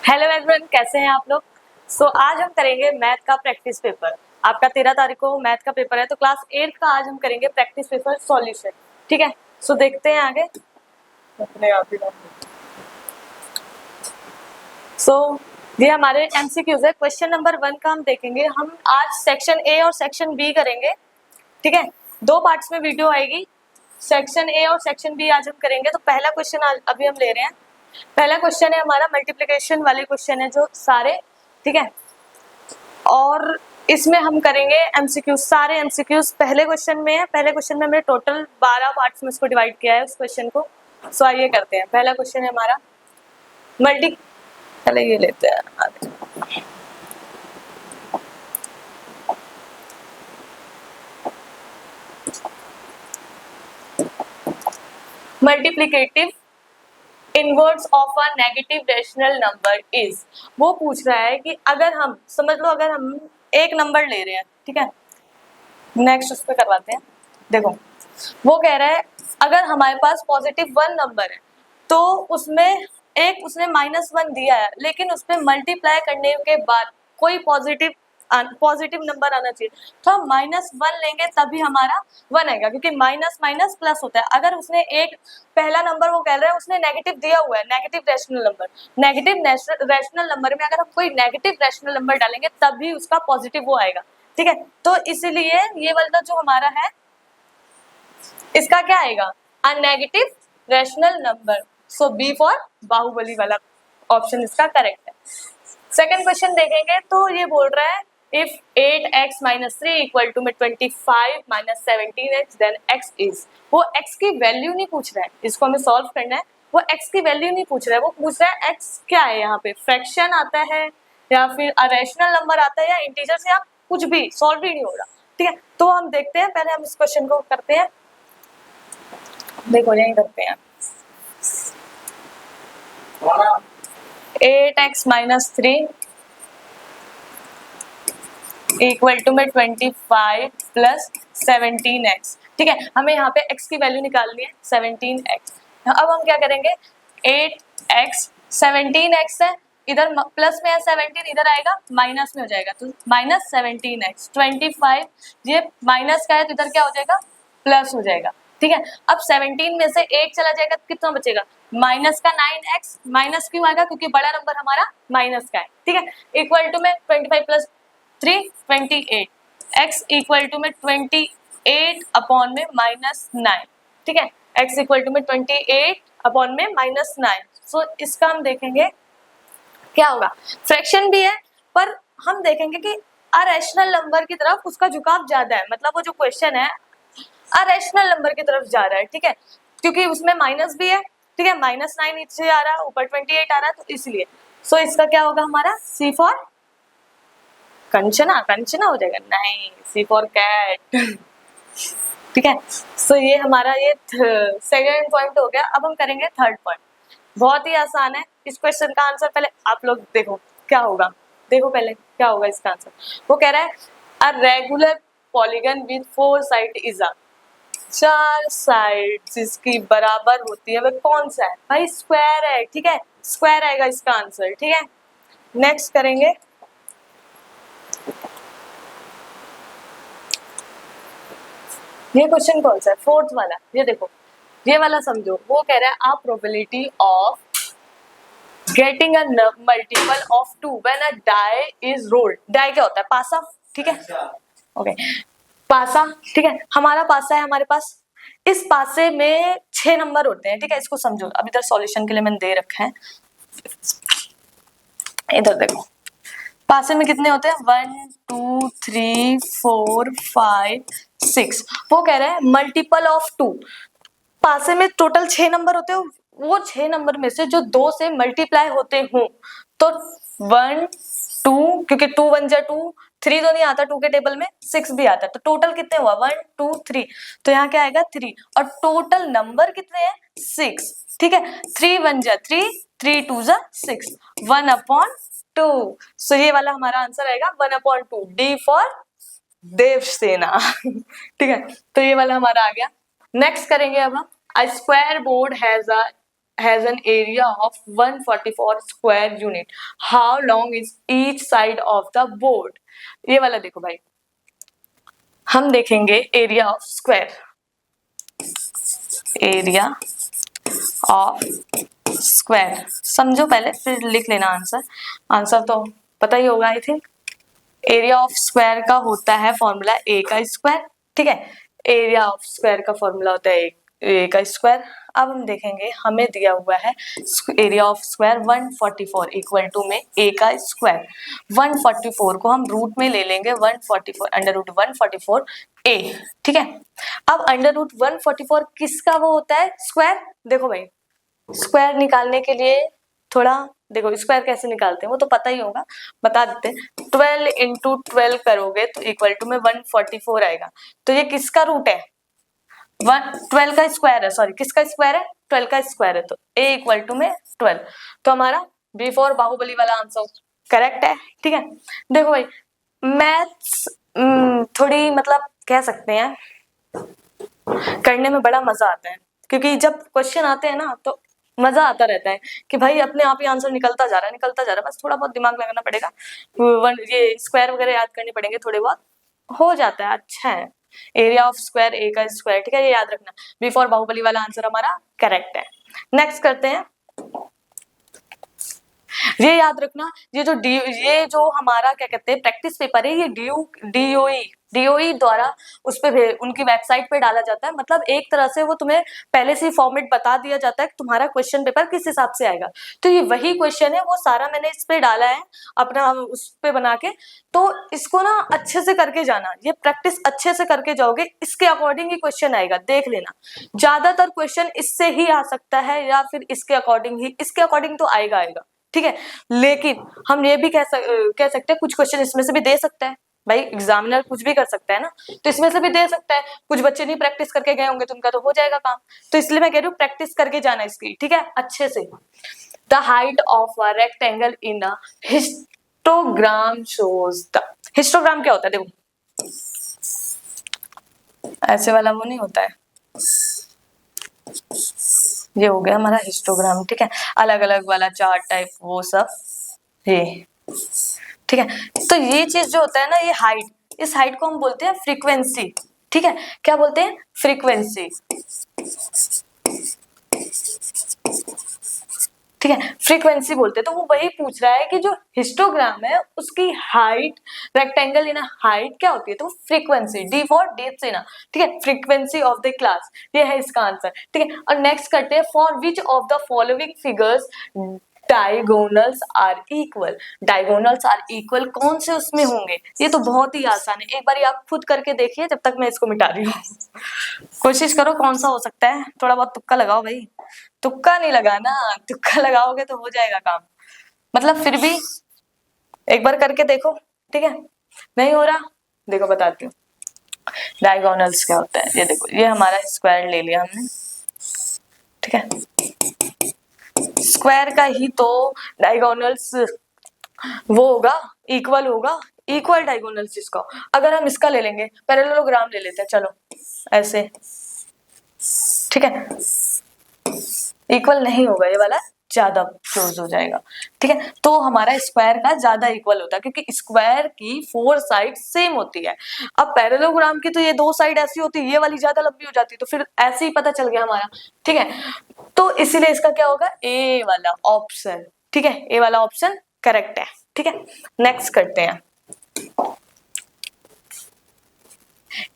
Hello everyone, कैसे हैं आप लोग। आज हम करेंगे मैथ का प्रैक्टिस पेपर। आपका 13 तारीख को मैथ का पेपर है, तो क्लास 8 का आज हम करेंगे प्रैक्टिस पेपर सॉल्यूशन। ठीक है, देखते हैं आगे। अपने आप ही ये हमारे एमसीक्यूज है। क्वेश्चन नंबर 1 का हम देखेंगे। हम आज सेक्शन ए और सेक्शन बी करेंगे। ठीक है, 2 पार्ट्स में वीडियो आएगी। सेक्शन ए और सेक्शन बी आज हम करेंगे। तो पहला क्वेश्चन अभी हम ले रहे हैं। पहला क्वेश्चन है हमारा मल्टीप्लिकेशन वाले क्वेश्चन है जो सारे। ठीक है, और इसमें हम करेंगे एमसीक्यूज, सारे एमसीक्यूज पहले क्वेश्चन में है। पहले क्वेश्चन में हमने टोटल 12 पार्ट्स में इसको डिवाइड किया है उस क्वेश्चन को। आइए करते हैं। पहला क्वेश्चन है हमारा पहले ये लेते हैं आगे। Multiplicative inverse of a negative rational number is. वो पूछ रहा है कि अगर हम समझ लो, अगर हम एक नंबर ले रहे हैं, ठीक है, नेक्स्ट उस पर करवाते हैं। देखो, वो कह रहा है अगर हमारे पास +1 नंबर है तो उसमें उसने -1 दिया है, लेकिन उसमें मल्टीप्लाई करने के बाद कोई पॉजिटिव नंबर आना चाहिए। तो हम -1 लेंगे तभी हमारा 1 आएगा, क्योंकि माइनस माइनस प्लस होता है। अगर उसने पहला नंबर वो कह रहा है उसने नेगेटिव दिया हुआ है, negative rational number. Negative rational number में अगर हम कोई नेगेटिव रेशनल नंबर डालेंगे तभी उसका पॉजिटिव वो आएगा। ठीक है, तो इसीलिए ये वाला जो हमारा है इसका क्या आएगा, a negative rational number. So B for Baahubali वाला ऑप्शन इसका करेक्ट है। सेकंड क्वेश्चन देखेंगे तो ये बोल रहा है इफ 8x - 3 इक्वल टू में 25 - 17x देन x इज। वो x की वैल्यू नहीं पूछ रहा है, इसको हमें सॉल्व करना है। वो x की वैल्यू नहीं पूछ रहा है, वो पूछ रहा है x क्या है। यहाँ पे फ्रैक्शन आता है या फिर अरेशनल नंबर आता है या इंटीजर से, या कुछ भी सॉल्व ही नहीं हो रहा। ठीक है, तो हम देखते हैं, पहले हम इस क्वेश्चन को करते हैं। देखो यही करते हैं। 8x - 3 इक्वल टू में 25 प्लस 17x। ठीक है, हमें यहाँ पे x की वैल्यू निकालनी है 17x। अब हम क्या करेंगे, 8x 17x है, इधर प्लस में है 17, इधर आएगा माइनस में हो जाएगा, तो -17x 25, ये माइनस का है तो इधर क्या हो जाएगा, प्लस हो जाएगा। ठीक है, अब 17 में से 1 चला जाएगा तो कितना बचेगा, माइनस का 9x। माइनस क्यों आएगा, क्योंकि बड़ा नंबर हमारा माइनस का है। ठीक है, इक्वल टू में 25 प्लस 3 28, x इक्वल टू में 28 अपॉन में -9। ठीक है, x इक्वल टू में 28 अपॉन में -9। सो इसका हम देखेंगे क्या होगा। फ्रैक्शन भी है, पर हम देखेंगे कि अरेशनल नंबर की तरफ उसका झुकाव ज्यादा है। मतलब वो जो क्वेश्चन है अरेशनल नंबर की तरफ जा रहा है। ठीक है, क्योंकि उसमें माइनस भी है। ठीक है, -9 नीचे आ रहा है, ऊपर 28 आ रहा है, तो इसलिए इसका क्या होगा हमारा, सी फॉर कंचना। कंचना हो जाएगा, नहीं, सी फॉर कैट। ठीक है, ये हमारा ये सेकंड पॉइंट हो गया। अब हम करेंगे थर्ड पॉइंट। बहुत ही आसान है। इस क्वेश्चन का आंसर पहले आप लोग देखो क्या होगा। देखो पहले क्या होगा इसका आंसर। वो कह रहा है a regular polygon with 4 side is a. 4 side जिसकी बराबर होती है वह कौन सा है, भाई स्क्वायर है। ठीक है, स्क्वायर आएगा इसका आंसर। ठीक है, नेक्स्ट करेंगे। ये क्वेश्चन कौन सा है, फोर्थ वाला। ये देखो, ये वाला समझो। वो कह रहा है आप probability of getting a multiple of 2 when a die is rolled. Die क्या होता है, पासा। ठीक है, ओके, पासा। ठीक है, हमारा पासा है हमारे पास। इस पासे में 6 नंबर होते हैं। ठीक है, इसको समझो। अब इधर सॉल्यूशन के लिए मैंने दे रखा है, इधर देखो। पासे में कितने होते हैं, 1 2 3 4 5 6। वो कह रहे हैं मल्टीपल ऑफ 2। पासे में टोटल 6 नंबर होते हैं, वो 6 नंबर में से जो 2 से मल्टीप्लाई होते हो, तो 1 2, क्योंकि 2 1 जा 2, 3 तो नहीं आता 2 के टेबल में, 6 भी आता है, तो टोटल कितने हुआ 1 2 3। तो यहाँ क्या आएगा 3, और टोटल नंबर कितने हैं 6। ठीक है, 3 1 जा 3, 3 2 जा 6, 1/2। सो ये वाला हमारा आंसर आएगा 1/2, डी फॉर देवसेना। ठीक है, तो ये वाला हमारा आ गया। नेक्स्ट करेंगे अब हम। A square board has a has an area of 144 square unit. How long is each side of the board? ये वाला देखो भाई, हम देखेंगे area of square, area of square समझो पहले, फिर लिख लेना आंसर। आंसर तो पता ही होगा I think. Area of square का होता है फॉर्मूला ए का स्क्वायर, ठीक है। एरिया ऑफ स्क्वायर का फॉर्मूला होता है ए का स्क्वायर। अब हम देखेंगे हमें दिया हुआ है area of square 144 equal to में ए का स्क्वायर। 144 को हम रूट में ले लेंगे 144 अंडर रूट 144 ए, ठीक है। अब अंडर रूट 144 किसका वो होता है स्क्वायर? देखो भाई स्क्वायर निकालने के लिए थोड़ा देखो, स्क्वायर कैसे निकालते हैं वो तो पता ही होगा, बता देते हैं। 12 इंटू 12 करोगे तो इक्वल टू में 144 आएगा। तो ये किसका रूट है? 12 का स्क्वायर है, सॉरी किसका स्क्वायर है? 12 का स्क्वायर है। तो a इक्वल टू में 12, तो हमारा बिफोर बाहुबली वाला आंसर करेक्ट है, ठीक है। देखो भाई मैथ्स थोड़ी मतलब कह सकते हैं करने में बड़ा मजा आता है, क्योंकि जब क्वेश्चन आते हैं ना तो मजा आता रहता है कि भाई अपने आप ही आंसर निकलता जा रहा है, बस थोड़ा बहुत दिमाग लगाना पड़ेगा, ये स्क्वायर वगैरह याद करने पड़ेंगे, थोड़े बहुत हो जाता है, अच्छा है। एरिया ऑफ स्क्वायर ए का स्क्वायर, ठीक है, ये याद रखना। बिफोर बाहुबली वाला आंसर हमारा करेक्ट है। नेक्स्ट करते हैं, ये याद रखना, ये जो हमारा क्या कहते हैं प्रैक्टिस पेपर है, ये डीओई द्वारा उस पे उनकी वेबसाइट पे डाला जाता है। मतलब एक तरह से वो तुम्हें पहले से फॉर्मेट बता दिया जाता है कि तुम्हारा क्वेश्चन पेपर किस हिसाब से आएगा। तो ये वही क्वेश्चन है, वो सारा मैंने इस पे डाला है अपना उस पे बना के। तो इसको ना अच्छे से करके जाना, ये प्रैक्टिस अच्छे से करके जाओगे, इसके अकॉर्डिंग ही क्वेश्चन आएगा, देख लेना। ज्यादातर क्वेश्चन इससे ही आ सकता है या फिर इसके अकॉर्डिंग तो आएगा, ठीक है। लेकिन हम ये भी कह सकते हैं कुछ क्वेश्चन इसमें से भी दे सकता है, भाई एग्जामिनर कुछ भी कर सकता है ना, तो इसमें से भी दे सकता है। कुछ बच्चे नहीं प्रैक्टिस करके गए होंगे तो उनका तो हो जाएगा काम, तो इसलिए मैं कह रही हूँ प्रैक्टिस करके जाना इसकी, ठीक है, अच्छे से। The height of a rectangle in a histogram shows the, histogram क्या होता है? देखो ऐसे वाला वो नहीं होता है, ये हो गया हमारा हिस्टोग्राम, ठीक है, अलग अलग वाला चार्ट टाइप वो सब, ये ठीक है। तो ये चीज जो होता है ना, ये हाइट, इस हाइट को हम बोलते हैं फ्रीक्वेंसी, ठीक है। क्या बोलते हैं? फ्रीक्वेंसी, ठीक है, फ्रीक्वेंसी बोलते हैं। तो वो वही पूछ रहा है कि जो हिस्टोग्राम है उसकी हाइट, रेक्टेंगल इन हाइट क्या होती है? तो फ्रीक्वेंसी, डी फॉर डेप्थ, ठीक है, फ्रीक्वेंसी ऑफ द क्लास, ये है इसका आंसर, ठीक है। और नेक्स्ट करते हैं, for which of the following figures diagonals are equal. Diagonals are equal कौन से उसमें होंगे? ये तो बहुत ही आसान है, एक बार आप खुद करके देखिए जब तक मैं इसको मिटा रही हूँ। कोशिश करो कौन सा हो सकता है, थोड़ा बहुत तुक्का लगाओ भाई, तुक्का नहीं लगाना, तुक्का लगाओगे तो हो जाएगा काम, मतलब फिर भी एक बार करके देखो, ठीक है। नहीं हो रहा, देखो बताती हूँ डायगोनल्स क्या होता है। ये देखो, ये हमारा स्क्वायर ले लिया हमने, ठीक है, स्क्वायर का ही तो डायगोनल्स वो होगा, इक्वल होगा, इक्वल डायगोनल्स जिसका। अगर हम इसका ले लेंगे, पैरेललोग्राम ले लेते हैं, चलो ऐसे, ठीक है, इक्वल नहीं होगा, ये वाला ज्यादा क्लोज हो जाएगा, ठीक है। तो हमारा स्क्वायर का ज्यादा इक्वल होता है, क्योंकि स्क्वायर की 4 साइड सेम होती है। अब पैरेललोग्राम की तो ये 2 साइड ऐसी होती है, ये वाली ज्यादा लंबी हो जाती है, तो फिर ऐसे ही पता चल गया हमारा, ठीक है। तो इसीलिए इसका क्या होगा? ए वाला ऑप्शन, ठीक है, ए वाला ऑप्शन करेक्ट है, ठीक है। नेक्स्ट करते हैं,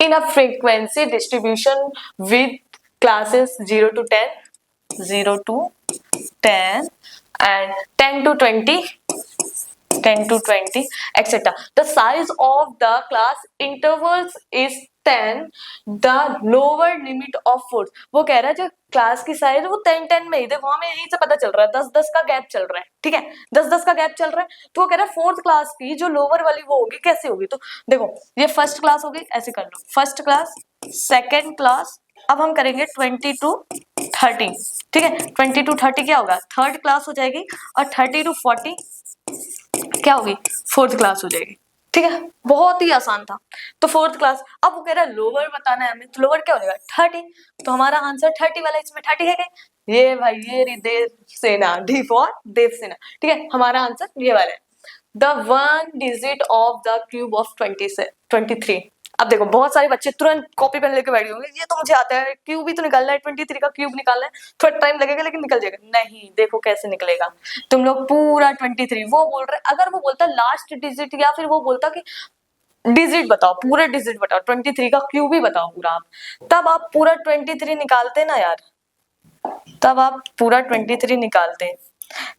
in a frequency distribution with classes 0 to 10, 0 to 10 and 10 to 20, 10 to 20 etc. The size of the class intervals is 10, the lower limit of force। वो कह रहा है जो क्लास की साइज वो 10-10 में ही, देखो हमें यहीं से पता चल रहा है 10-10 का गैप चल रहा है, ठीक है, 10-10 का गैप चल रहा है। तो वो कह रहा है फोर्थ क्लास की जो लोअर वाली वो होगी कैसे होगी? तो देखो ये फर्स्ट क्लास होगी, ऐसे कर लो, फर्स्ट क्लास, सेकेंड क्लास, अब हम करेंगे 20 to 30, ठीक है, 20 to 30 क्या होगा? थर्ड क्लास हो जाएगी, और 30 to 40 क्या होगी? फोर्थ क्लास हो जाएगी, ठीक है, बहुत ही आसान था। तो फोर्थ क्लास, अब वो कह रहा है लोअर बताना है हमें, तो लोअर क्या हो जाएगा 30, तो हमारा आंसर 30 वाला, इसमें 30 है क्या? ये भाई ये रही देव सेना, डी फॉर देव सेना, ठीक है, हमारा आंसर ये वाला है। The one digit of the cube of 23। अब देखो बहुत सारे बच्चे तुरंत कॉपी पेन लेके बैठे होंगे, ये तो मुझे आता है, क्यूब ही तो निकालना है, 23 का क्यूब निकालना है, थोड़ा टाइम लगेगा लेकिन निकल जाएगा। नहीं, देखो कैसे निकलेगा, तुम लोग पूरा 23, वो बोल रहे, अगर वो बोलता लास्ट डिजिट या फिर वो बोलता कि डिजिट बताओ, पूरे डिजिट बताओ, 23 का क्यूब ही बताओ पूरा आप, तब आप पूरा 23 निकालते ना यार, तब आप पूरा 23 निकालते।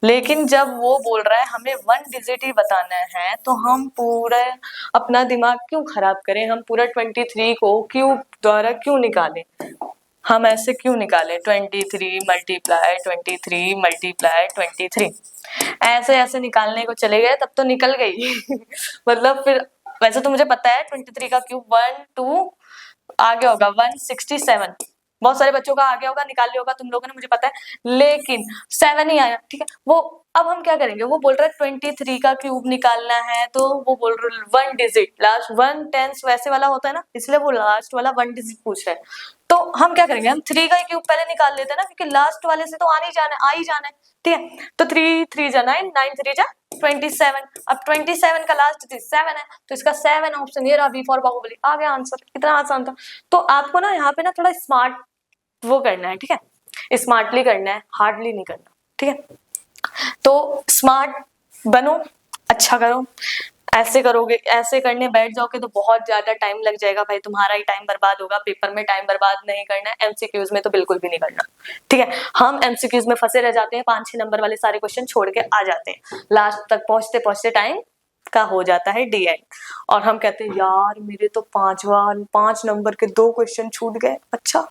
लेकिन जब वो बोल रहा है हमें वन डिजिट ही बताना है, तो हम पूरा अपना दिमाग क्यों खराब करें, हम पूरा 23 को क्यूब द्वारा क्यों निकालें, हम ऐसे क्यों निकालें 23 मल्टीप्लाई 23 मल्टीप्लाई 23, ऐसे ऐसे निकालने को चले गए तब तो निकल गई मतलब फिर वैसे तो मुझे पता है 23 का क्यूब 1 2 आगे होगा 167, बहुत सारे बच्चों का आगे होगा, निकाल लिया होगा तुम लोगों ने, मुझे पता है, लेकिन 7 ही आया, ठीक है। वो अब हम क्या करेंगे, वो बोल रहे हैं 23 का क्यूब निकालना है, तो वो बोल रहे वन डिजिट, लास्ट 1/10 वैसे वाला होता है ना, इसलिए वो लास्ट वाला वन डिजिट पूछ रहे हैं। तो हम क्या करेंगे, हम 3 का क्यूब पहले निकाल लेते हैं ना, क्योंकि लास्ट वाले से तो आ ही जाना है, ठीक है। तो 3 3 जा 9, 9 3 जा 27, अब 27 का लास्ट 7 है, तो इसका 7 ऑप्शन ये रहा, बी फॉर बाहुबली, आ गया आंसर, इतना आसान था। तो आपको ना यहाँ पे ना थोड़ा स्मार्ट वो करना है, ठीक है, स्मार्टली करना है, हार्डली नहीं करना, ठीक है। तो स्मार्ट बनो, अच्छा करो, ऐसे करोगे, ऐसे करने बैठ जाओगे तो बहुत ज्यादा टाइम लग जाएगा भाई, तुम्हारा ही टाइम बर्बाद होगा, पेपर में टाइम बर्बाद नहीं करना है, एमसीक्यूज में तो बिल्कुल भी नहीं करना, ठीक है। हम एमसीक्यूज में फंसे रह जाते हैं, 5-6 नंबर वाले सारे क्वेश्चन छोड़ के आ जाते हैं, लास्ट तक पहुंचते पहुंचते टाइम का हो जाता है डी एंड, और हम कहते हैं यार मेरे तो 5 नंबर के 2 क्वेश्चन छूट गए। अच्छा,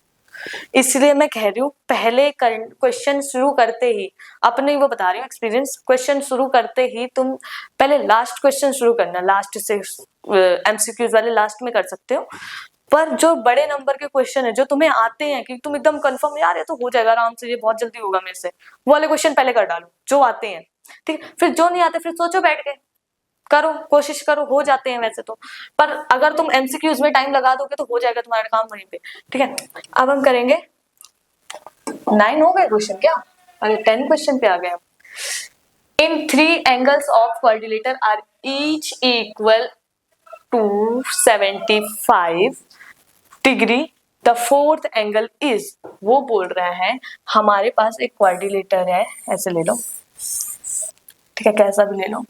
इसलिए मैं कह रही हूँ पहले क्वेश्चन शुरू करते ही, अपने वो बता रही हूँ एक्सपीरियंस, क्वेश्चन शुरू करते ही तुम पहले लास्ट क्वेश्चन शुरू करना, लास्ट से एमसीक्यूज वाले लास्ट में कर सकते हो, पर जो बड़े नंबर के क्वेश्चन है जो तुम्हें आते हैं कि तुम एकदम कंफर्म यार ये तो हो जाएगा आराम से, ये बहुत जल्दी होगा मेरे से, वो वाले क्वेश्चन पहले कर डालो जो आते हैं, ठीक है। फिर जो नहीं आते फिर सोचो बैठ के, करो, कोशिश करो, हो जाते हैं वैसे तो, पर अगर तुम एमसीक्यूज में टाइम लगा दोगे तो हो जाएगा तुम्हारा काम वहीं पे, ठीक है। अब हम करेंगे 9 हो गए क्वेश्चन क्या, अरे 10 क्वेश्चन पे आ गए हम। In 3 angles of quadrilateral are each equal to 75 degree, the fourth angle is, वो बोल रहा है हमारे पास एक क्वाड्रिलेटर है, ऐसे ले लो, ठीक है, कैसा भी ले लो,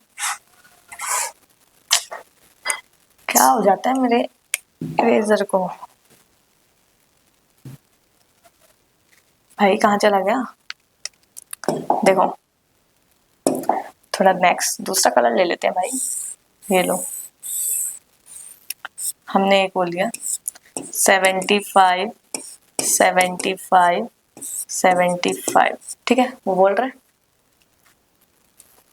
क्या हो जाता है मेरे इरेजर को, भाई कहाँ चला गया, देखो थोड़ा नेक्स्ट दूसरा कलर ले लेते हैं भाई, ये लो, हमने एक बोल दिया 75 75 75, ठीक है। वो बोल रहा है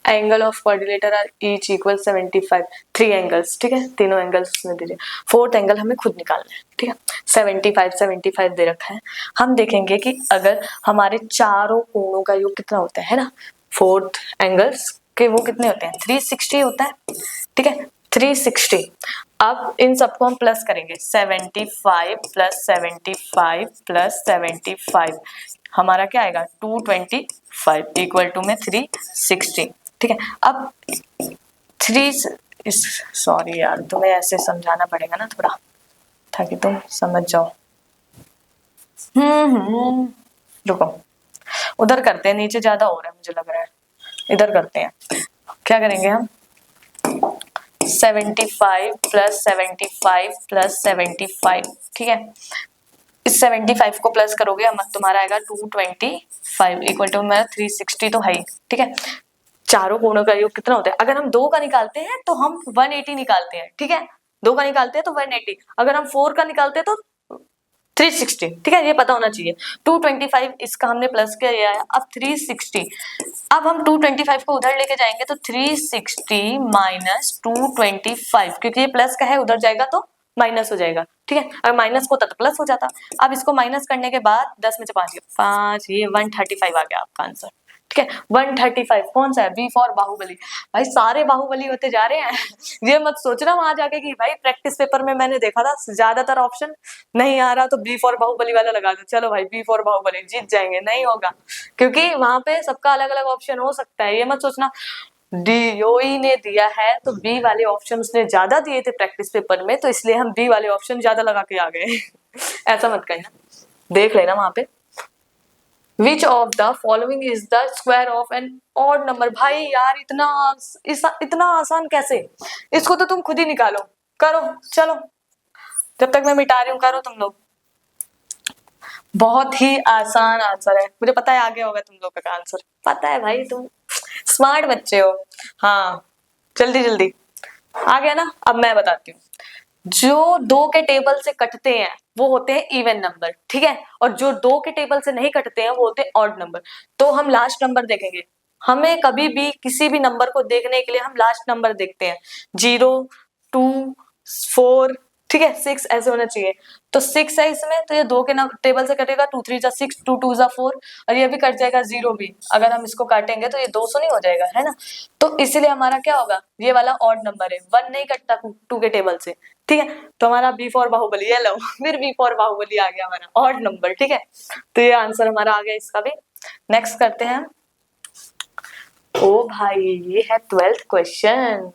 angle of quadrilateral are each equal 75, 3 angles, ठीक है, तीनों एंगल्स उसने दे दिए, फोर्थ एंगल हमें खुद निकालना है, ठीक है। 75 75 दे रखा है, हम देखेंगे कि अगर हमारे चारों कोणों का योग कितना होता है ना, फोर्थ एंगल्स के वो कितने होते हैं, 360 होता है, ठीक है, 360। अब इन सबको हम प्लस करेंगे, 75 प्लस 75 प्लस 75, हमारा क्या आएगा 225 इक्वल टू में 360, ठीक है। अब 3 सॉरी यार तुम्हें ऐसे समझाना पड़ेगा ना थोड़ा, ताकि तुम समझ जाओ। रुको, उधर करते हैं, नीचे ज्यादा हो रहा है मुझे लग रहा है, इधर करते हैं, क्या करेंगे हम 75 प्लस 75 प्लस 75, ठीक है, इस 75 को प्लस करोगे हम, तुम्हारा आएगा 225 इक्वल टू में 360 तो है ही, ठीक है। चारों कोणों का योग कितना होता है, अगर हम 2 का निकालते हैं तो हम 180 निकालते हैं, ठीक है, 2 का निकालते हैं तो 180, अगर हम 4 का निकालते हैं तो 360, ठीक है, ये पता होना चाहिए। 225 इसका हमने प्लस किया है, अब 360, अब हम 225 को उधर लेके जाएंगे तो 360 माइनस 225, क्योंकि ये प्लस का है उधर जाएगा तो माइनस हो जाएगा, ठीक है, अगर माइनस होता तो प्लस हो जाता। अब इसको माइनस करने के बाद 10 में से 5 ये 135 आ गया आपका आंसर, ठीक है। 135 कौन सा है? B for Baahubali. भाई सारे बाहुबली होते जा रहे हैं ये मत सोचना वहां जाके कि भाई प्रैक्टिस पेपर में मैंने देखा था ज्यादातर ऑप्शन नहीं आ रहा तो बी फॉर बाहुबली वाला लगा दो, चलो भाई बी फॉर बाहुबली जीत जाएंगे, नहीं होगा, क्योंकि वहां पे सबका अलग अलग ऑप्शन हो सकता है। ये मत सोचना डीओई ने दिया है तो बी वाले ऑप्शन उसने ज्यादा दिए थे प्रैक्टिस पेपर में तो इसलिए हम बी वाले ऑप्शन ज्यादा लगा के आ गए ऐसा मत कहना, देख लेना वहां पे। Which of the following is the square of an odd number? भाई यार इतना आसान कैसे, इसको तो तुम खुद ही निकालो, करो चलो, जब तक मैं मिटा रही हूँ करो तुम लोग। बहुत ही आसान आंसर है, मुझे पता है आ गया होगा तुम लोग का आंसर, पता है भाई तुम स्मार्ट बच्चे हो। हाँ जल्दी जल्दी आ गया ना। अब मैं बताती हूँ, जो 2 के टेबल से कटते हैं वो होते हैं इवन नंबर, ठीक है, और जो 2 के टेबल से नहीं कटते हैं वो होते हैं ऑड नंबर। तो हम लास्ट नंबर देखेंगे, हमें कभी भी किसी भी नंबर को देखने के लिए हम लास्ट नंबर देखते हैं, 0 2 4 ठीक है 6 ऐसे होना चाहिए। तो 6 है इसमें, तो ये 2 के टेबल से कटेगा, 2 3 जा 6 2 2 जा 4 और ये भी कट जाएगा 0 भी, अगर हम इसको काटेंगे तो ये 200 नहीं हो जाएगा, है ना। तो इसीलिए हमारा क्या होगा, ये वाला ऑड नंबर है, 1 नहीं कटता 2 के टेबल से, ठीक है। तो हमारा बी फॉर बाहुबली, ये लो फिर बी फॉर बाहुबली आ गया हमारा ऑड नंबर, ठीक है। तो ये आंसर हमारा आ गया इसका भी। नेक्स्ट करते हैं। ओ भाई ये है 12th क्वेश्चन,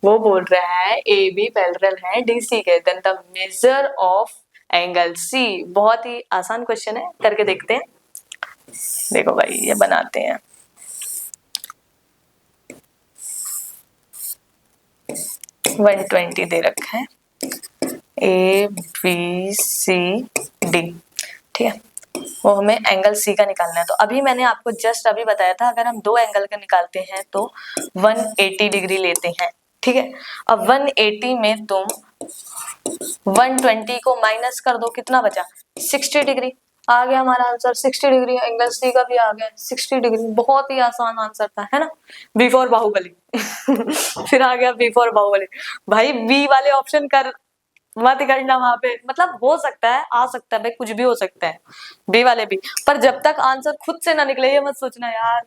वो बोल रहा है ए बी पैरेलल है डीसी के, then the measure of angle C. बहुत ही आसान क्वेश्चन है, करके देखते हैं। देखो भाई ये बनाते हैं, 120 दे रखा है, ए बी सी डी, ठीक है, वो हमें एंगल सी का निकालना है। तो अभी मैंने आपको जस्ट अभी बताया था अगर हम 2 एंगल का निकालते हैं तो 180 डिग्री लेते हैं, ठीक है। अब 180 में तुम 120 को माइनस कर दो, कितना बचा 60 डिग्री, आ गया हमारा आंसर 60 डिग्री, एंगल सी का भी आ गया 60 डिग्री। बहुत ही आसान आंसर था, है ना, बी फॉर बाहुबली फिर आ गया बी फॉर बाहुबली। भाई बी वाले ऑप्शन कर मत करना वहां पे, मतलब हो सकता है आ सकता है भाई, कुछ भी हो सकता है बी वाले भी, पर जब तक आंसर खुद से ना निकले ये मत सोचना यार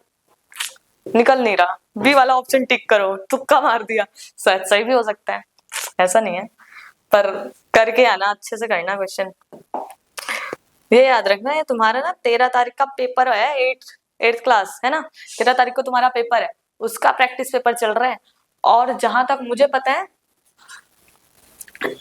निकल नहीं रहा, बी वाला ऑप्शन टिक करो, तुक्का मार दिया, शायद सही भी हो सकता है, ऐसा नहीं है, पर करके आना, अच्छे से करना क्वेश्चन। ये याद रखना है तुम्हारा ना 13 तारीख का पेपर है, 8th क्लास है ना, 13 तारीख को तुम्हारा पेपर है, उसका प्रैक्टिस पेपर चल रहा है। और जहां तक मुझे पता है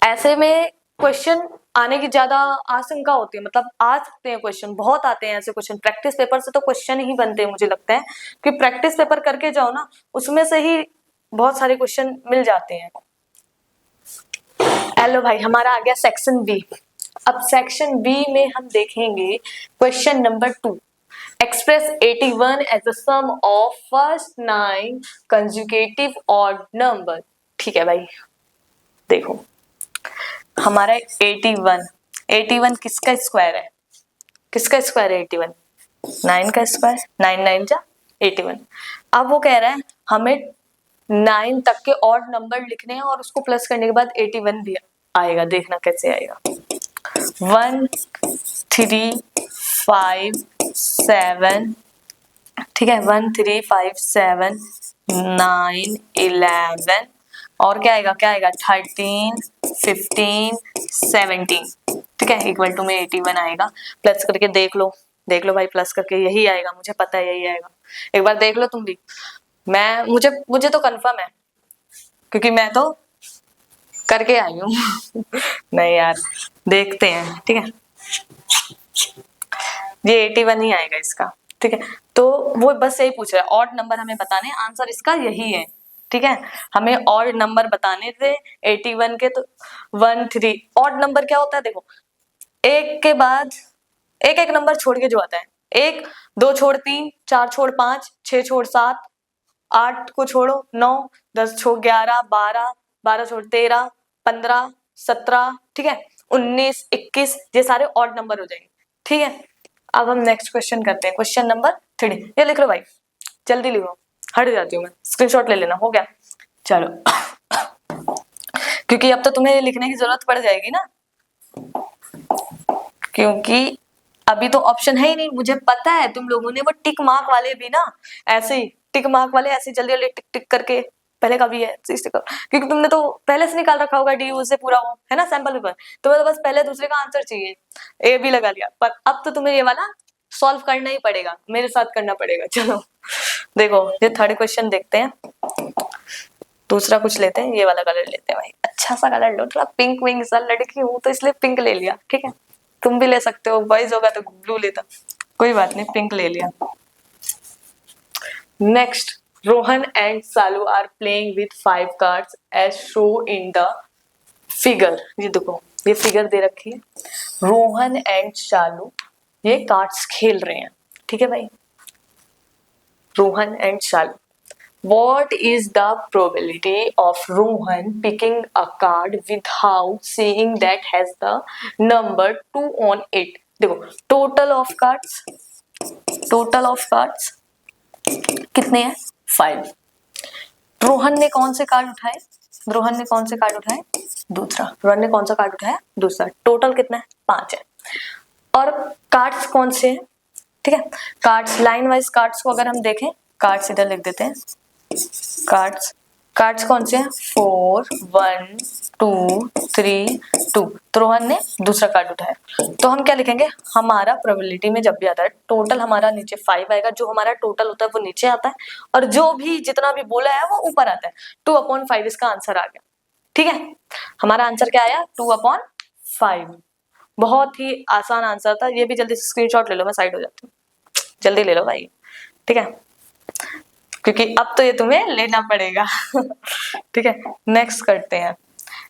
ऐसे में क्वेश्चन आने की ज्यादा आशंका होती है, मतलब आ सकते हैं क्वेश्चन, बहुत आते हैं ऐसे क्वेश्चन, प्रैक्टिस पेपर से तो क्वेश्चन ही बनते हैं मुझे लगता है, कि प्रैक्टिस पेपर करके जाओ ना उसमें से ही बहुत सारे क्वेश्चन मिल जाते हैं। हेलो भाई हमारा आ गया सेक्शन बी। अब सेक्शन बी में हम देखेंगे question number 2, express 81 as the sum of first 9 consecutive odd number. ठीक है भाई देखो हमारा 81 किसका स्क्वायर है, किसका स्क्वायर है 81, 9 का स्क्वायर, 9 9 जा 81। अब वो कह रहा है हमें 9 तक के ऑड नंबर लिखने हैं और उसको प्लस करने के बाद 81 भी आएगा, देखना कैसे आएगा। 1 3 5 7 ठीक है, 1 3 5 7 9 11 और क्या आएगा 13 15 17 ठीक है, इक्वल टू में 81 आएगा। प्लस करके देख लो भाई, प्लस करके यही आएगा, मुझे पता है यही आएगा, एक बार देख लो तुम भी। मुझे तो कंफर्म है क्योंकि मैं तो करके आई हूँ नहीं यार देखते हैं, ठीक है ये 81 ही आएगा इसका, ठीक है। तो वो बस यही पूछ रहा है ऑड नंबर हमें बताने, आंसर इसका यही है, ठीक है। हमें ऑड नंबर बताने थे 81 के, तो 1 3 ऑड नंबर क्या होता है देखो, एक के बाद एक एक नंबर छोड़ के जो आता है, 1 2 छोड़ 3 4 छोड़ 5 6 छोड़ 7 8 को छोड़ो 9 10 छोड़ 11 12 12 छोड़ 13 15 17 ठीक है 19 21 ये सारे ऑड नंबर हो जाएंगे, ठीक है। अब हम नेक्स्ट क्वेश्चन करते हैं, क्वेश्चन नंबर 3। ये लिख लो भाई जल्दी लिखो, हट जाती हूँ मैं, स्क्रीनशॉट ले लेना, हो गया चलो क्योंकि अब तो तुम्हें लिखने की जरूरत पड़ जाएगी ना, क्योंकि अभी तो ऑप्शन है ही नहीं, मुझे पता है तुम लोगों ने वो टिक मार्क वाले भी ना ऐसे ही टिक मार्क वाले ऐसे जल्दी जल्दी टिक टिक करके पहले का भी है क्योंकि तुमने तो पहले से निकाल रखा होगा डी से पूरा वो है ना सैंपल पेपर, तुम्हें तो बस पहले दूसरे का आंसर चाहिए, ए भी लगा लिया। पर अब तो तुम्हें ये वाला सॉल्व करना ही पड़ेगा, मेरे साथ करना पड़ेगा। चलो देखो ये थर्ड क्वेश्चन देखते हैं, दूसरा कुछ लेते हैं, ये वाला कलर लेते हैं भाई, अच्छा सा कलर लो, थोड़ा पिंक विंक सा, लड़की हूँ तो इसलिए पिंक ले लिया, ठीक है। तुम भी ले सकते हो, बॉयज होगा तो ब्लू लेता, कोई बात नहीं, पिंक ले लिया। Next, Rohan and Salu are playing with 5 cards as show in the figure. ये देखो ये फिगर दे रखी है, रोहन एंड शालू ये कार्ड्स खेल रहे हैं, ठीक है भाई, Rohan and Shalu. What is the probability of Rohan picking a card without seeing that has the number 2 on it? देखो total of cards कितने हैं? 5। रोहन ने कौन से कार्ड उठाए? रोहन ने कौन से कार्ड उठाए? दूसरा। रोहन ने कौन सा कार्ड उठाया? दूसरा। टोटल कितना है? 5 है। और कार्ड्स कौन से हैं? ठीक है, कार्ड्स लाइन वाइज कार्ड्स को अगर हम देखें, कार्ड्स इधर लिख देते हैं, कार्ड्स कौन से हैं? 4 1 2 3 2। तो रोहन ने दूसरा कार्ड उठाया, तो हम क्या लिखेंगे? हमारा प्रोबेबिलिटी में जब भी आता है टोटल हमारा नीचे 5 आएगा, जो हमारा टोटल होता है वो नीचे आता है, और जो भी जितना भी बोला है वो ऊपर आता है। 2/5 इसका आंसर आ गया, ठीक है। हमारा आंसर क्या आया? 2/5। बहुत ही आसान आंसर था, ये भी जल्दी से स्क्रीनशॉट ले लो, मैं साइड हो जाती हूँ, जल्दी ले लो भाई, ठीक है, क्योंकि अब तो ये तुम्हें लेना पड़ेगा। ठीक है, नेक्स्ट करते हैं,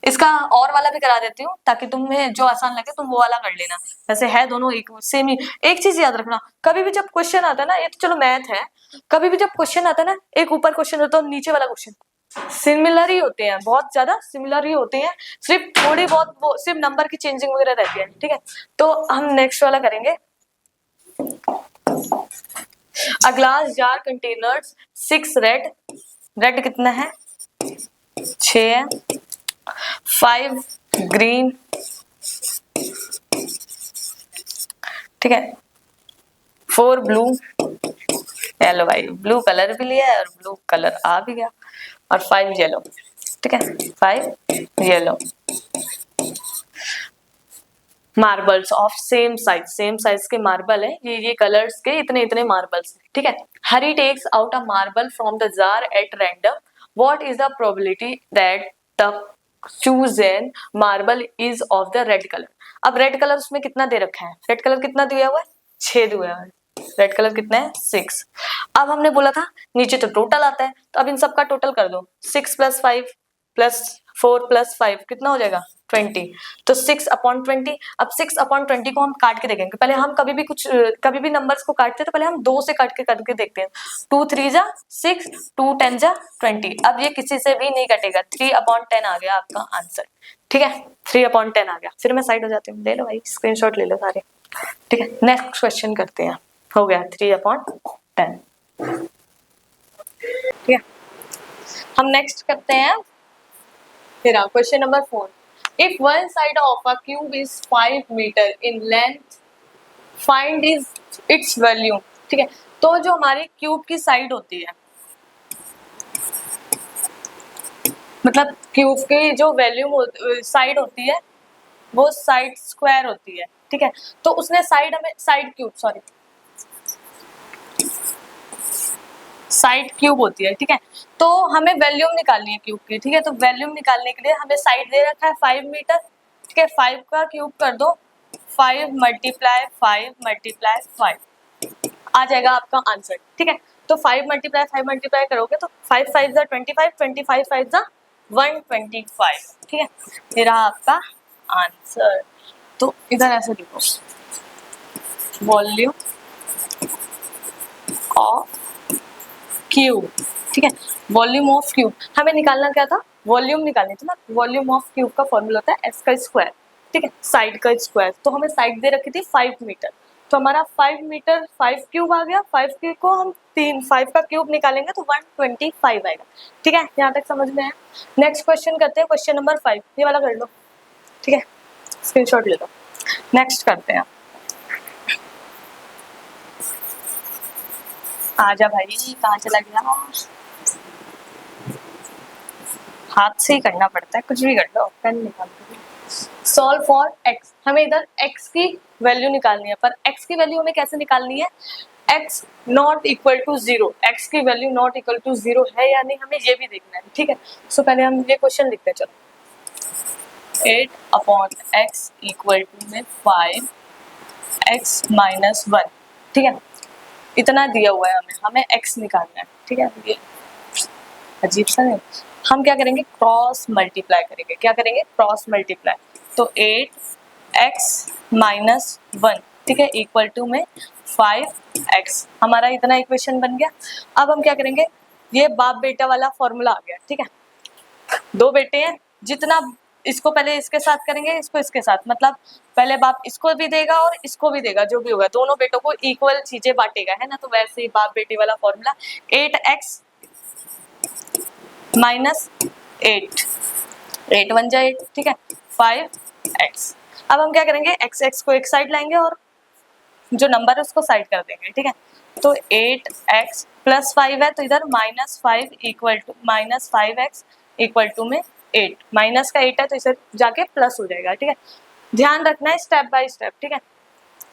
इसका और वाला भी करा देती हूँ ताकि तुम्हें जो आसान लगे तुम वो वाला कर लेना, वैसे है दोनों एक सेम ही। एक चीज याद रखना, कभी भी जब क्वेश्चन आता है ना, ये तो चलो मैथ है, कभी भी जब क्वेश्चन आता है ना, एक ऊपर क्वेश्चन होता है, नीचे वाला क्वेश्चन सिमिलर ही होते हैं, बहुत ज्यादा सिमिलर ही होते हैं, सिर्फ थोड़ी बहुत वो सिर्फ नंबर की चेंजिंग वगैरह रहती है, ठीक है। तो हम नेक्स्ट वाला करेंगे, A glass jar contains 6 red कितना है? 6 है, 5 ग्रीन, ठीक है, 4 ब्लू, येलो, भाई ब्लू कलर भी लिया है और ब्लू कलर आ भी गया, और 5 येलो, ठीक है, 5 yellow. Marbles of same size के मार्बल है, ये कलर्स के इतने इतने मार्बल्स, ठीक है। Hari takes out a marble from the jar at random, what is the probability that the chosen marble is of the red colour. अब रेड कलर उसमें कितना दे रखा है? रेड कलर कितना दिया हुआ है? 6 दिया है, रेड कलर कितना है? 6। अब हमने बोला था नीचे तो टोटल आता है, तो अब इन सबका टोटल कर दो, 6 + 5 + 4 + 5 कितना हो जाएगा? 20। तो 6/20। अब 6/20 को हम काट के देखेंगे, पहले हम कभी भी नंबर्स को काटते हैं तो पहले हम 2 से काट के करके देखते हैं। 2 3 जा 6, 2 10 जा 20। अब ये किसी से भी नहीं कटेगा, 3/10 आ गया आपका आंसर, ठीक है, 3/10 आ गया। फिर मैं साइड हो जाती हूँ, ले लो भाई स्क्रीनशॉट ले लो सारे, ठीक है। नेक्स्ट क्वेश्चन करते हैं, हो गया 3/10, ठीक है। हम नेक्स्ट करते हैं फिर question number 4। If one side of a cube is 5 meter in length, find its value, ठीक है। तो जो हमारी क्यूब की साइड होती है, मतलब क्यूब की जो साइड होती है वो साइड स्क्वायर होती है, ठीक है। तो उसने साइड क्यूब होती है, ठीक है। तो हमें वैल्यूम निकालनी है क्यूब की, ठीक है। तो वैल्यूम निकालने के लिए हमें साइड दे रखा है 5 मीटर, ठीक है। 5 का क्यूब कर दो, 5 × 5 × 5 आ जाएगा आपका आंसर, ठीक है। तो 5 × 5 करोगे तो 5 5 जा 25, 25 5 जा 125, ठीक है। ये रहा आपका आंसर। तो इधर ऐसे लिखो, वॉल्यूम ऑफ क्यूब, ठीक है। वॉल्यूम ऑफ क्यूब हमें निकालना क्या था? वॉल्यूम निकालनी थी ना। वॉल्यूम ऑफ क्यूब का फॉर्मूला होता है s का स्क्वायर, ठीक है, साइड का स्क्वायर। तो हमें साइड दे रखी थी 5 मीटर, तो हमारा 5 मीटर 5 क्यूब आ गया। 5 क्यूब को हम 5 का क्यूब निकालेंगे तो 125 आएगा, ठीक है। यहाँ तक समझ में आया? नेक्स्ट क्वेश्चन करते हैं, क्वेश्चन नंबर 5, ये वाला कर लो, ठीक है, स्क्रीनशॉट ले लो। नेक्स्ट करते हैं, आजा भाई, कहाँ चला गया? हाथ से ही करना पड़ता है, कुछ भी कर लो, पेन निकाल दो। सॉल्व फॉर एक्स, हमें इधर एक्स की वैल्यू निकालनी है, पर एक्स की वैल्यू हमें कैसे निकालनी है? X not equal to zero, X की value not equal to zero है या नहीं, हमें ये भी देखना है, ठीक है। सो पहले हम ये क्वेश्चन लिखते हैं, चलो 8/x इक्वल टू में 5x माइनस 1, ठीक है। इतना दिया हुआ है, हमें एक्स निकालना है, ठीक है। ये अजीब सा है। हम क्या करेंगे? क्रॉस मल्टीप्लाई करेंगे। क्या करेंगे? Cross multiply. तो 8x माइनस 1, ठीक है, इक्वल टू में 5x, हमारा इतना इक्वेशन बन गया। अब हम क्या करेंगे? ये बाप बेटा वाला फॉर्मूला आ गया, ठीक है। दो बेटे हैं, जितना इसको पहले इसके साथ करेंगे, इसको इसके साथ, मतलब पहले बाप इसको भी देगा और इसको भी देगा, जो भी होगा दोनों बेटों को इक्वल चीजें बांटेगा, है ना। तो वैसे ही बाप बेटे वाला फॉर्मूला 8x माइनस 8 1 जा 8, ठीक है, 5x। अब हम क्या करेंगे? x को एक साइड लाएंगे और जो नंबर है उसको साइड कर देंगे, ठीक है। तो 8x प्लस 5 है, तो इधर -5 equal to -5x equal to में 8, माइनस का 8 है तो इसे जाके प्लस हो जाएगा, ठीक है। ध्यान रखना है स्टेप बाय स्टेप, ठीक है।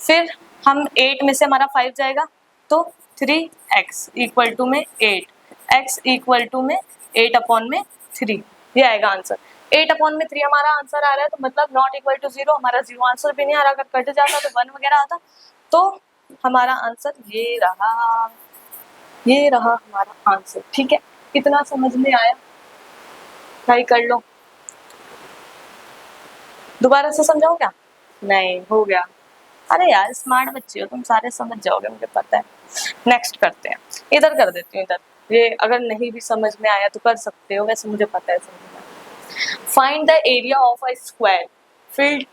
फिर हम 8 में से हमारा 5 जाएगा, तो 3x इक्वल टू में 8, x इक्वल टू में 8/3, ये आएगा आंसर। 8/3 हमारा आंसर आ रहा है, तो मतलब नॉट इक्वल टू 0, हमारा 0 आंसर भी नहीं आ रहा। अगर कट जाता तो 1 वगैरह आता, तो हमारा आंसर ये रहा, ये रहा हमारा आंसर, ठीक है। कितना समझ में आया? ट्राई कर लो, दोबारा से समझाओ क्या? नहीं हो गया? अरे यार स्मार्ट बच्चे हो तुम, सारे समझ जाओगे, मुझे पता है। नेक्स्ट करते हैं, इधर कर देती हूँ, इधर ये अगर नहीं भी समझ में आया तो कर सकते हो, वैसे मुझे पता है समझ में। Find the area of a square field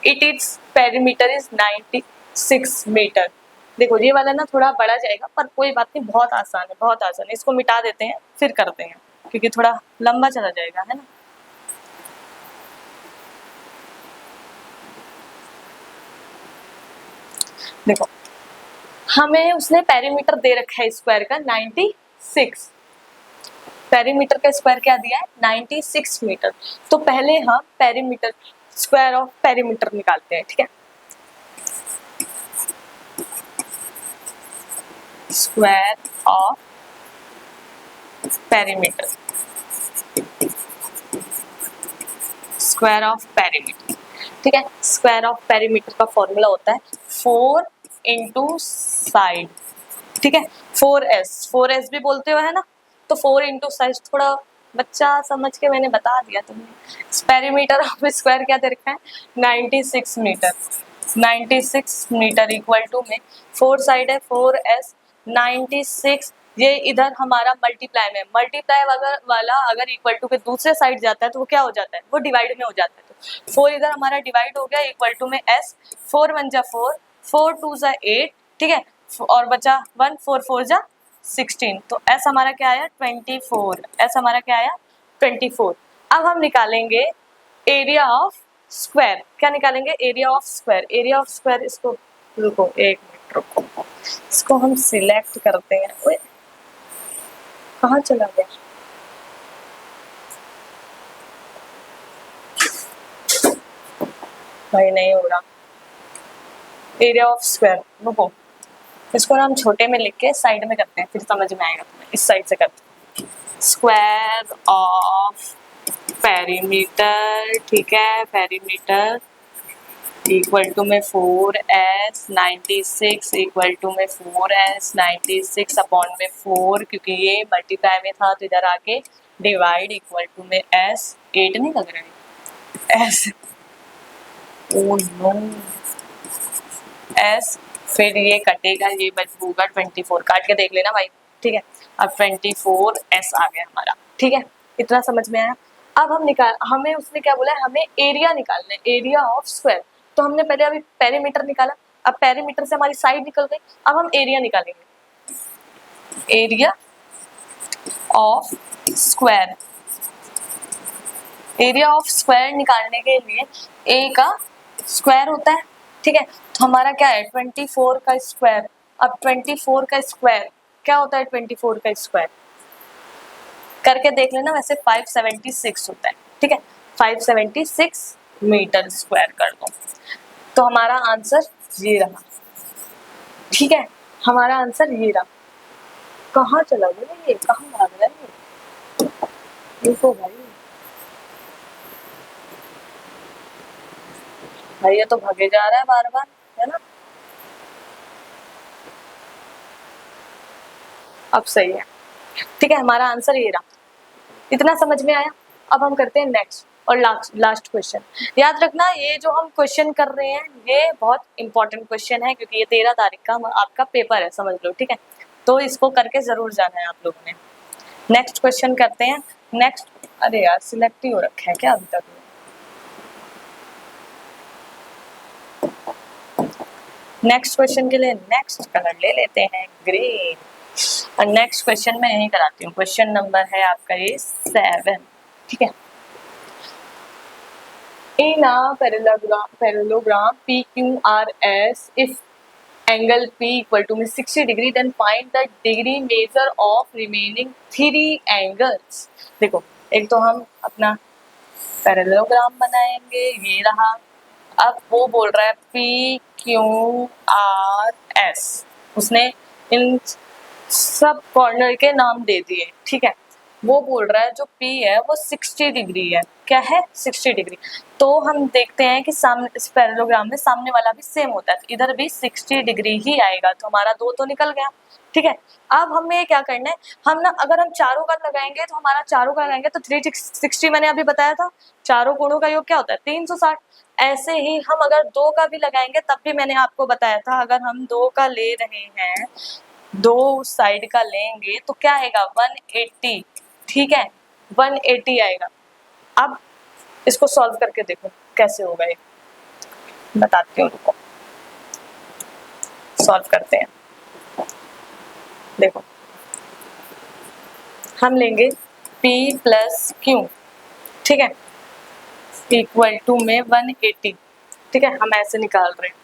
it its perimeter is 96 metre. देखो ये वाला ना थोड़ा बड़ा जाएगा, पर कोई बात नहीं, बहुत आसान है, बहुत आसान है। इसको मिटा देते हैं फिर करते हैं, क्योंकि थोड़ा लंबा चला जाएगा, है ना। देखो हमें उसने पेरीमीटर दे रखा है स्क्वायर का 96, पेरीमीटर का स्क्वायर क्या दिया है? 96 मीटर। तो पहले हम पेरीमीटर, स्क्वायर ऑफ पेरीमीटर निकालते हैं, ठीक है। Square of perimeter, square of perimeter, ठीक है। स्क्वायर ऑफ पेरीमीटर का फॉर्मूला होता है 4 इंटू साइड, ठीक है। 4s भी बोलते हो, है ना। तो 4 इंटू साइड, थोड़ा बच्चा समझ के मैंने बता दिया तुम्हें। पेरीमीटर ऑफ स्क्वायर क्या दे रखा है? 96 मीटर, 96 मीटर इक्वल टू में 4 साइड है 4s, 96, ये इधर हमारा मल्टीप्लाई में, मल्टीप्लाई वाला अगर इक्वल टू के दूसरे साइड जाता है तो वो क्या हो जाता है? वो डिवाइड में हो जाता है। तो 4 इधर हमारा डिवाइड हो गया, इक्वल टू में s, 4 1 जा 4, 4 2 जा 8, ठीक है, और बचा 1, 4 4 जा 16, तो s हमारा क्या आया? 24, s हमारा क्या आया? 24। अब हम निकालेंगे एरिया ऑफ स्क्वायर। क्या निकालेंगे? Area of square. Area of square, इसको रुको एक मिनट रुको, इसको हम सिलेक्ट करते हैं। ओए कहाँ चला गया? भाई नहीं हो रहा। एरिया ऑफ स्क्वायर, रुको, इसको ना हम छोटे में लिख के साइड में करते हैं, फिर समझ में आएगा तुम्हें। इस साइड से करते हैं, स्क्वायर ऑफ पेरीमीटर, ठीक है, पेरीमीटर इक्वल टू में 4s, 96 इक्वल टू में 4s, 96/4, क्योंकि ये मल्टीप्लाई में था तो इधर आके डिवाइड, इक्वल टू में s, 8 नहीं लग रहा है s, ओ नो, s, फिर ये कटेगा, ये बच होगा 24, काट के देख लेना भाई, ठीक है। अब 24s आ गया हमारा, ठीक है। इतना समझ में आया? अब हम हमें उसने क्या बोला है? हमें एरिया निकालना है, एरिया ऑफ स्क्वायर। तो हमने पहले अभी पेरीमीटर निकाला, अब पेरीमीटर से हमारी साइड निकल गई, अब हम एरिया निकालेंगे। Area of square, area of square निकालने के लिए ए का स्क्वायर होता है, ठीक है। तो हमारा क्या है? 24 का स्क्वायर। अब 24 का स्क्वायर क्या होता है 24 का स्क्वायर, करके देख लेना। वैसे 576 होता है, ठीक है, 576 मीटर स्क्वायर कर दो, तो हमारा आंसर ये रहा, ठीक है, हमारा आंसर ये रहा। कहाँ चला गया ये, कहाँ भाग रहा है ये, देखो भाई ये तो भागे जा रहा है बार बार, है ना। अब सही है, ठीक है, हमारा आंसर ये रहा। इतना समझ में आया। अब हम करते हैं नेक्स्ट और लास्ट क्वेश्चन। याद रखना ये जो हम क्वेश्चन कर रहे हैं ये बहुत इंपॉर्टेंट क्वेश्चन है, क्योंकि ये 13 तारीख का आपका पेपर है, समझ लो, ठीक है, तो इसको करके जरूर जाना है आप लोगों ने। नेक्स्ट क्वेश्चन करते हैं। नेक्स्ट, अरे यार सिलेक्ट ही हो रखा है क्या अभी तक। नेक्स्ट क्वेश्चन के लिए नेक्स्ट कलर ले लेते हैं ग्रीन, और नेक्स्ट क्वेश्चन मैं यही कराती हूँ। क्वेश्चन नंबर है आपका ये 7, ठीक है। In a parallelogram PQRS, if angle P equal to 60 degree, then find the degree measure of remaining 3 angles। देखो, एक तो हम अपना पैरेललोग्राम बनाएंगे, ये रहा। अब वो बोल रहा है PQRS, उसने इन सब कॉर्नर के नाम दे दिए, ठीक है। वो बोल रहा है जो P है वो 60 डिग्री है, क्या है 60 डिग्री। तो हम देखते हैं कि सामने इस पैरेललोग्राम में सामने वाला भी सेम होता है, तो इधर भी 60 डिग्री ही आएगा, तो हमारा 2 तो निकल गया, ठीक है। अब हमें क्या करना है, हम ना अगर हम चारों का लगाएंगे तो हमारा चारों का लगाएंगे तो 360 मैंने अभी बताया था, चारों कोणों का योग क्या होता है 360। ऐसे ही हम अगर 2 का भी लगाएंगे तब भी मैंने आपको बताया था, अगर हम 2 का ले रहे हैं, 2 साइड का लेंगे तो क्या आएगा 180, ठीक है, 180 आएगा। अब इसको सॉल्व करके देखो कैसे होगा, ये बताती हूँ, रुको सॉल्व करते हैं। देखो हम लेंगे P प्लस Q, ठीक है, इक्वल टू में 180, ठीक है, हम ऐसे निकाल रहे हैं।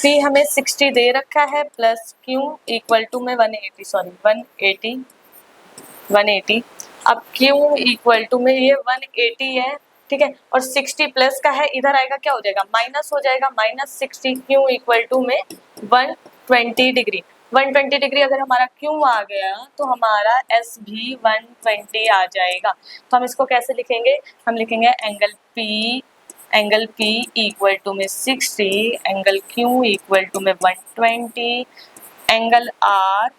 P हमें 60 दे रखा है प्लस Q इक्वल टू में 180 अब Q इक्वल टू में ये 180 है, ठीक है, और 60 प्लस का है, इधर आएगा क्या हो जाएगा माइनस हो जाएगा, -60 Q इक्वल टू में 120 डिग्री। 120 डिग्री अगर हमारा Q आ गया तो हमारा S भी 120 आ जाएगा। तो हम इसको कैसे लिखेंगे, हम लिखेंगे एंगल P इक्वल टू में 60, एंगल Q इक्वल टू में 120, एंगल R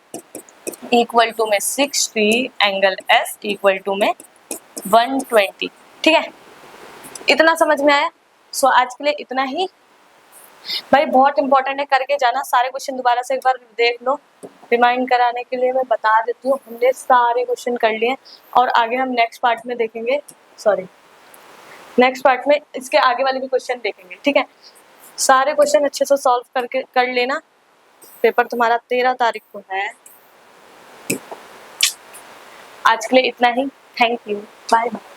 इक्वल टू में 60, एंगल S इक्वल टू में 120, ठीक है। इतना समझ में आया। सो आज के लिए इतना ही भाई, बहुत इंपॉर्टेंट है, करके जाना। सारे क्वेश्चन दोबारा से एक बार देख लो, रिमाइंड कराने के लिए मैं बता देती हूँ, हमने सारे क्वेश्चन कर लिए और आगे हम नेक्स्ट पार्ट में देखेंगे, नेक्स्ट पार्ट में इसके आगे वाले भी क्वेश्चन देखेंगे, ठीक है। सारे क्वेश्चन अच्छे से सॉल्व करके कर लेना, पेपर तुम्हारा 13 तारीख को है। आज के लिए इतना ही, थैंक यू, बाय बाय।